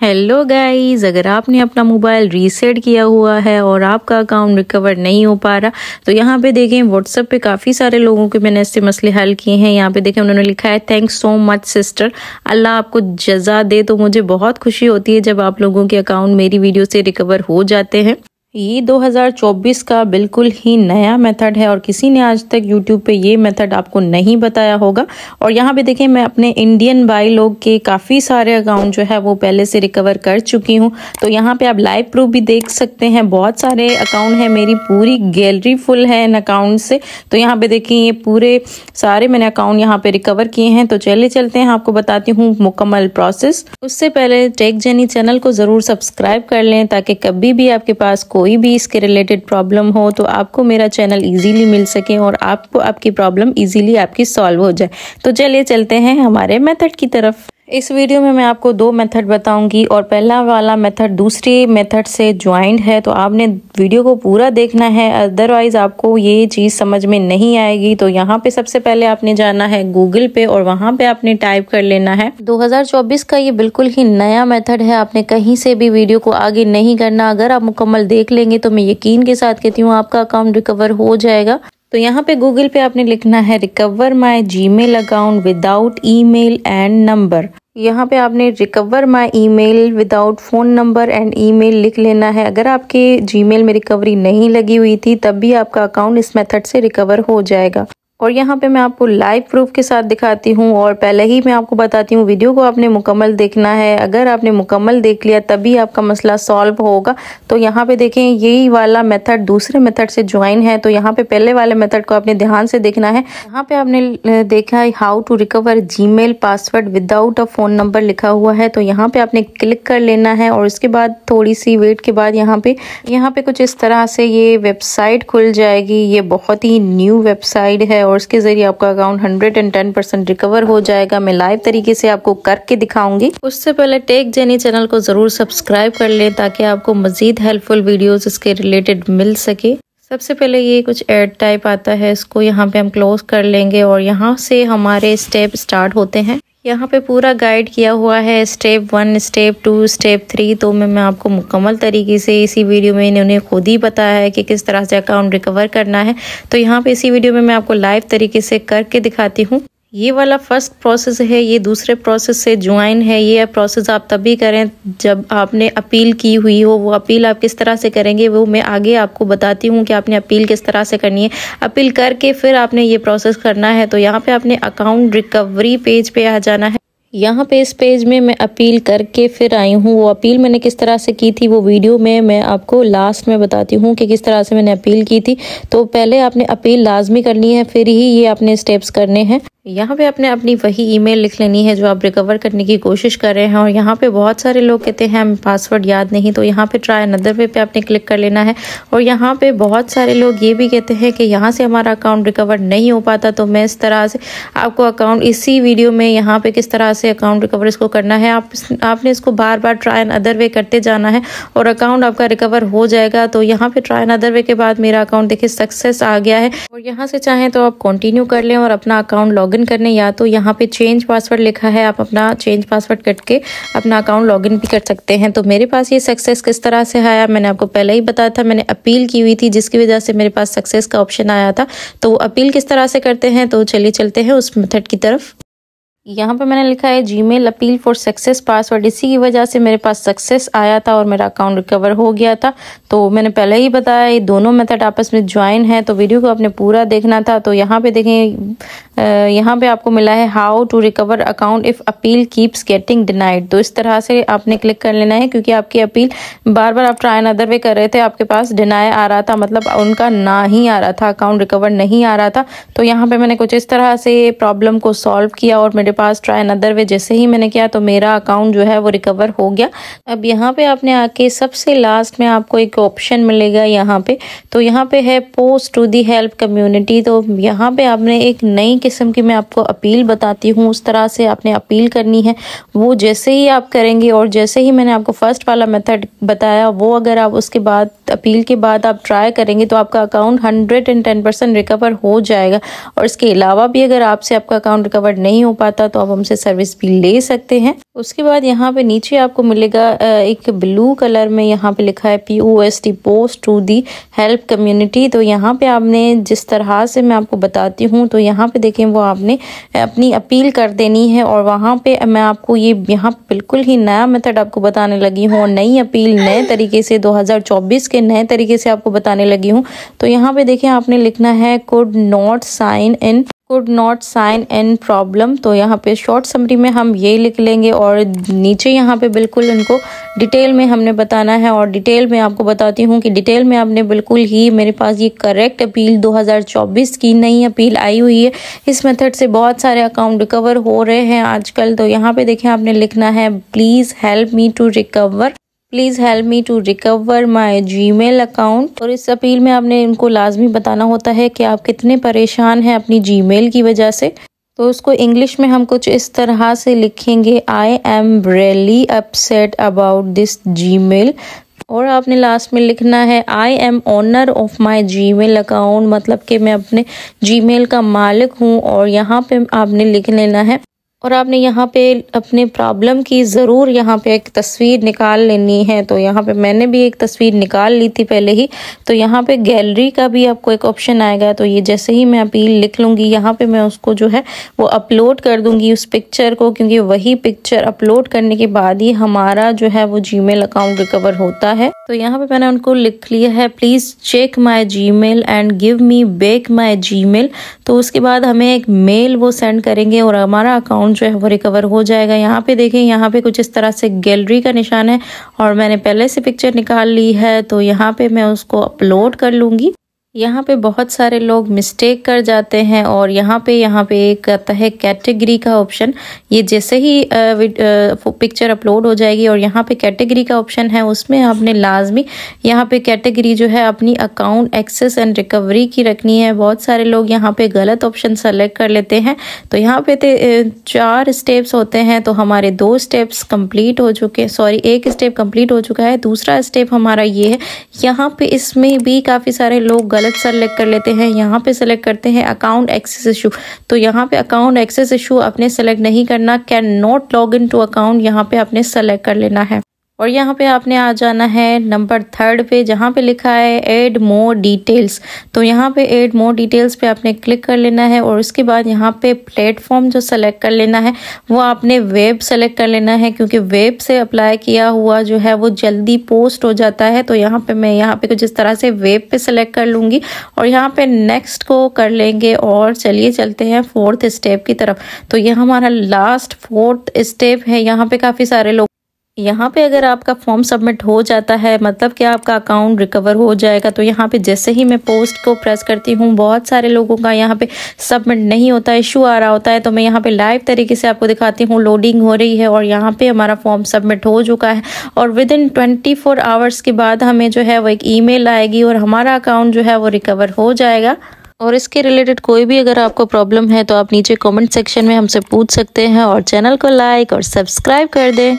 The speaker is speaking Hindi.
हेलो गाइस, अगर आपने अपना मोबाइल रीसेट किया हुआ है और आपका अकाउंट रिकवर नहीं हो पा रहा तो यहाँ पे देखें व्हाट्सएप पे काफ़ी सारे लोगों के मैंने ऐसे मसले हल किए हैं। यहाँ पे देखें उन्होंने लिखा है थैंक्स सो मच सिस्टर, अल्लाह आपको जज़ा दे। तो मुझे बहुत खुशी होती है जब आप लोगों के अकाउंट मेरी वीडियो से रिकवर हो जाते हैं। ये 2024 का बिल्कुल ही नया मेथड है और किसी ने आज तक YouTube पे ये मेथड आपको नहीं बताया होगा। और यहाँ पे देखें मैं अपने इंडियन भाई लोग के काफ़ी सारे अकाउंट जो है वो पहले से रिकवर कर चुकी हूँ। तो यहाँ पे आप लाइव प्रूफ भी देख सकते हैं। बहुत सारे अकाउंट है, मेरी पूरी गैलरी फुल है इन अकाउंट से। तो यहाँ पे देखें ये पूरे सारे मैंने अकाउंट यहाँ पे रिकवर किए हैं। तो चलिए चलते हैं, आपको बताती हूँ मुकम्मल प्रोसेस। उससे पहले टेक जेनी चैनल को ज़रूर सब्सक्राइब कर लें ताकि कभी भी आपके पास कोई भी इसके रिलेटेड प्रॉब्लम हो तो आपको मेरा चैनल इजीली मिल सके और आपको आपकी प्रॉब्लम इजीली आपकी सॉल्व हो जाए। तो चलिए चलते हैं हमारे मेथड की तरफ। इस वीडियो में मैं आपको दो मेथड बताऊंगी और पहला वाला मेथड दूसरे मेथड से ज्वाइंट है। तो आपने वीडियो को पूरा देखना है, अदरवाइज आपको ये चीज़ समझ में नहीं आएगी। तो यहाँ पे सबसे पहले आपने जाना है गूगल पे और वहाँ पे आपने टाइप कर लेना है 2024 का ये बिल्कुल ही नया मेथड है। आपने कहीं से भी वीडियो को आगे नहीं करना। अगर आप मुकम्मल देख लेंगे तो मैं यकीन के साथ कहती हूँ आपका अकाउंट रिकवर हो जाएगा। तो यहाँ पे गूगल पे आपने लिखना है recover my Gmail account without email and number. यहाँ पे आपने recover my email without phone number and email लिख लेना है। अगर आपके जीमेल में रिकवरी नहीं लगी हुई थी तब भी आपका अकाउंट इस मेथड से रिकवर हो जाएगा। और यहाँ पे मैं आपको लाइव प्रूफ के साथ दिखाती हूँ और पहले ही मैं आपको बताती हूँ वीडियो को आपने मुकम्मल देखना है। अगर आपने मुकम्मल देख लिया तभी आपका मसला सॉल्व होगा। तो यहाँ पे देखें यही वाला मेथड दूसरे मेथड से ज्वाइन है। तो यहाँ पे पहले वाले मेथड को आपने ध्यान से देखना है। यहाँ पे आपने देखा है how to recover Gmail password without a phone number लिखा हुआ है। तो यहाँ पे आपने क्लिक कर लेना है और उसके बाद थोड़ी सी वेट के बाद यहाँ पे कुछ इस तरह से ये वेबसाइट खुल जाएगी। ये बहुत ही न्यू वेबसाइट है और उसके जरिए आपका अकाउंट 110% रिकवर हो जाएगा। मैं लाइव तरीके से आपको करके दिखाऊंगी। उससे पहले टेक जेनी चैनल को जरूर सब्सक्राइब कर लें ताकि आपको मजीद हेल्पफुल वीडियोस इसके रिलेटेड मिल सके। सबसे पहले ये कुछ एड टाइप आता है, इसको यहाँ पे हम क्लोज कर लेंगे और यहाँ से हमारे स्टेप स्टार्ट होते हैं। यहाँ पे पूरा गाइड किया हुआ है स्टेप 1, स्टेप 2, स्टेप 3। तो मैं आपको मुकम्मल तरीके से इसी वीडियो में इन्होंने खुद ही बताया है कि किस तरह से अकाउंट रिकवर करना है। तो यहाँ पे इसी वीडियो में मैं आपको लाइव तरीके से करके दिखाती हूँ। ये वाला फर्स्ट प्रोसेस है, ये दूसरे प्रोसेस से ज्वाइन है। ये प्रोसेस आप तभी करें जब आपने अपील की हुई हो। वो अपील आप किस तरह से करेंगे वो मैं आगे आपको बताती हूँ कि आपने अपील किस तरह से करनी है। अपील करके फिर आपने ये प्रोसेस करना है। तो यहाँ पे आपने अकाउंट रिकवरी पेज पे आ जाना है। यहाँ पे इस पेज में मैं अपील करके फिर आई हूँ। वो अपील मैंने किस तरह से की थी वो वीडियो में मैं आपको लास्ट में बताती हूँ कि किस तरह से मैंने अपील की थी। तो पहले आपने अपील लाजमी करनी है, फिर ही ये आपने स्टेप्स करने हैं। यहाँ पे आपने अपनी वही ईमेल लिख लेनी है जो आप रिकवर करने की कोशिश कर रहे हैं। और यहाँ पे बहुत सारे लोग कहते हैं हमें पासवर्ड याद नहीं, तो यहाँ पे ट्राई अनदर वे पे आपने क्लिक कर लेना है। और यहाँ पे बहुत सारे लोग ये भी कहते हैं कि यहाँ से हमारा अकाउंट रिकवर नहीं हो पाता। तो मैं इस तरह से आपको अकाउंट इसी वीडियो में यहाँ पे किस तरह से अकाउंट रिकवर इसको करना है आपने इसको बार बार ट्राई अनदर वे करते जाना है और अकाउंट आपका रिकवर हो जाएगा। तो यहाँ पे ट्राई अनदर वे के बाद मेरा अकाउंट देखिए सक्सेस आ गया है। और यहाँ से चाहें तो आप कंटिन्यू कर लें और अपना अकाउंट लॉगिन करने, या तो यहाँ पे चेंज पासवर्ड लिखा है, आप अपना चेंज पासवर्ड करके अपना अकाउंट लॉगिन भी कर सकते हैं। तो मेरे पास ये सक्सेस किस तरह से आया मैंने आपको पहले ही बताया था। मैंने अपील की हुई थी जिसकी वजह से मेरे पास सक्सेस का ऑप्शन आया था। तो अपील किस तरह से करते हैं तो चलिए चलते हैं उस मेथड की तरफ। यहाँ पे मैंने लिखा है Gmail appeal for success password. इसी की वजह से मेरे पास सक्सेस आया था और मेरा अकाउंट रिकवर हो गया था। तो मैंने पहले ही बताया ये दोनों मेथड आपस में ज्वाइन है। तो वीडियो को आपने पूरा देखना था। तो यहाँ पे देखें यहाँ पे आपको मिला है how to recover account if appeal keeps getting denied. तो इस तरह से आपने क्लिक कर लेना है क्योंकि आपकी अपील बार बार आप ट्राई अनदर वे कर रहे थे, आपके पास डिनाई आ रहा था, मतलब उनका ना ही आ रहा था, अकाउंट रिकवर नहीं आ रहा था। तो यहाँ पे मैंने कुछ इस तरह से प्रॉब्लम को सॉल्व किया और मेरे पास ट्राई अनदर वे जैसे ही मैंने किया तो मेरा अकाउंट जो है वो रिकवर हो गया। अब यहाँ पे आपने आके सबसे लास्ट में आपको एक ऑप्शन मिलेगा यहाँ पे। तो यहाँ पे है post to the help community. तो यहाँ पे आपने एक नई किस्म की मैं आपको अपील बताती हूँ, उस तरह से आपने अपील करनी है। वो जैसे ही आप करेंगे और जैसे ही मैंने आपको फर्स्ट वाला मेथड बताया वो अगर आप उसके बाद अपील के बाद आप ट्राई करेंगे तो आपका अकाउंट 110% रिकवर हो जाएगा। और इसके अलावा भी अगर आपसे आपका अकाउंट रिकवर नहीं हो पाता आता तो आप हमसे सर्विस भी ले सकते हैं। उसके बाद यहाँ पे नीचे आपको मिलेगा एक ब्लू कलर में यहाँ पे लिखा है POST post to the help community. तो यहाँ पे आपने जिस तरह से मैं आपको बताती हूँ तो यहाँ पे देखें वो आपने अपनी अपील कर देनी है। और वहाँ पे मैं आपको ये यहाँ बिल्कुल ही नया मेथड आपको बताने लगी हूँ और नई अपील नए तरीके से 2024 के नए तरीके से आपको बताने लगी हूँ। तो यहाँ पे देखें आपने लिखना है could not sign in problem. तो यहाँ पे शॉर्ट समरी में हम ये लिख लेंगे और नीचे यहाँ पे बिल्कुल इनको डिटेल में हमने बताना है। और डिटेल में आपको बताती हूँ कि डिटेल में आपने बिल्कुल ही मेरे पास ये करेक्ट अपील 2024 की नई अपील आई हुई है। इस मेथड से बहुत सारे अकाउंट रिकवर हो रहे हैं आजकल। तो यहाँ पे देखें आपने लिखना है please help me to recover my Gmail account. और इस अपील में आपने इनको लाजमी बताना होता है कि आप कितने परेशान हैं अपनी जीमेल की वजह से। तो उसको इंग्लिश में हम कुछ इस तरह से लिखेंगे I am really upset about this Gmail. और आपने लास्ट में लिखना है I am owner of my Gmail account, मतलब कि मैं अपने जीमेल का मालिक हूँ। और यहाँ पे आपने लिख लेना है और आपने यहाँ पे अपने प्रॉब्लम की ज़रूर यहाँ पे एक तस्वीर निकाल लेनी है। तो यहाँ पे मैंने भी एक तस्वीर निकाल ली थी पहले ही। तो यहाँ पे गैलरी का भी आपको एक ऑप्शन आएगा। तो ये जैसे ही मैं अपील लिख लूँगी यहाँ पे मैं उसको जो है वो अपलोड कर दूँगी उस पिक्चर को, क्योंकि वही पिक्चर अपलोड करने के बाद ही हमारा जो है वो जीमेल अकाउंट रिकवर होता है। तो यहाँ पे मैंने उनको लिख लिया है please check my Gmail and give me back my Gmail. तो उसके बाद हमें एक मेल वो सेंड करेंगे और हमारा अकाउंट जो है वो रिकवर हो जाएगा। यहाँ पे देखें यहाँ पे कुछ इस तरह से गैलरी का निशान है और मैंने पहले से पिक्चर निकाल ली है। तो यहाँ पे मैं उसको अपलोड कर लूँगी। यहाँ पे बहुत सारे लोग मिस्टेक कर जाते हैं और यहाँ पे एक आता है कैटेगरी का ऑप्शन। ये जैसे ही पिक्चर अपलोड हो जाएगी और यहाँ पे कैटेगरी का ऑप्शन है, उसमें आपने लाजमी यहाँ पे कैटेगरी जो है अपनी अकाउंट एक्सेस एंड रिकवरी की रखनी है। बहुत सारे लोग यहाँ पे गलत ऑप्शन सेलेक्ट कर लेते हैं। तो यहाँ पे 4 स्टेप्स होते हैं। तो हमारे 2 स्टेप्स कंप्लीट हो चुके, सॉरी 1 स्टेप कंप्लीट हो चुका है। दूसरा स्टेप हमारा ये है, यहाँ पे इसमें भी काफ़ी सारे लोग गलत सेलेक्ट कर लेते हैं। यहाँ पे सेलेक्ट करते हैं अकाउंट एक्सेस इशू। तो यहाँ पे अकाउंट एक्सेस इशू अपने सेलेक्ट नहीं करना, can not log in to account यहाँ पे आपने सेलेक्ट कर लेना है। और यहाँ पे आपने आ जाना है नंबर 3 पे, जहाँ पे लिखा है ऐड मोर डिटेल्स। तो यहाँ पे ऐड मोर डिटेल्स पे आपने क्लिक कर लेना है और उसके बाद यहाँ पे प्लेटफॉर्म जो सेलेक्ट कर लेना है वो आपने वेब सेलेक्ट कर लेना है, क्योंकि वेब से अप्लाई किया हुआ जो है वो जल्दी पोस्ट हो जाता है। तो यहाँ पे मैं यहाँ पे कुछ इस तरह से वेब पे सेलेक्ट कर लूँगी और यहाँ पे नेक्स्ट को कर लेंगे। और चलिए चलते हैं 4th स्टेप की तरफ। तो ये हमारा लास्ट 4th स्टेप है। यहाँ पे काफ़ी सारे लोग, यहाँ पे अगर आपका फॉर्म सबमिट हो जाता है मतलब कि आपका अकाउंट रिकवर हो जाएगा। तो यहाँ पे जैसे ही मैं पोस्ट को प्रेस करती हूँ बहुत सारे लोगों का यहाँ पे सबमिट नहीं होता है, इशू आ रहा होता है। तो मैं यहाँ पे लाइव तरीके से आपको दिखाती हूँ, लोडिंग हो रही है और यहाँ पे हमारा फॉर्म सबमिट हो चुका है। और विद इन 24 आवर्स के बाद हमें जो है वो एक ईमेल आएगी और हमारा अकाउंट जो है वो रिकवर हो जाएगा। और इसके रिलेटेड कोई भी अगर आपको प्रॉब्लम है तो आप नीचे कमेंट सेक्शन में हमसे पूछ सकते हैं और चैनल को लाइक और सब्सक्राइब कर दें।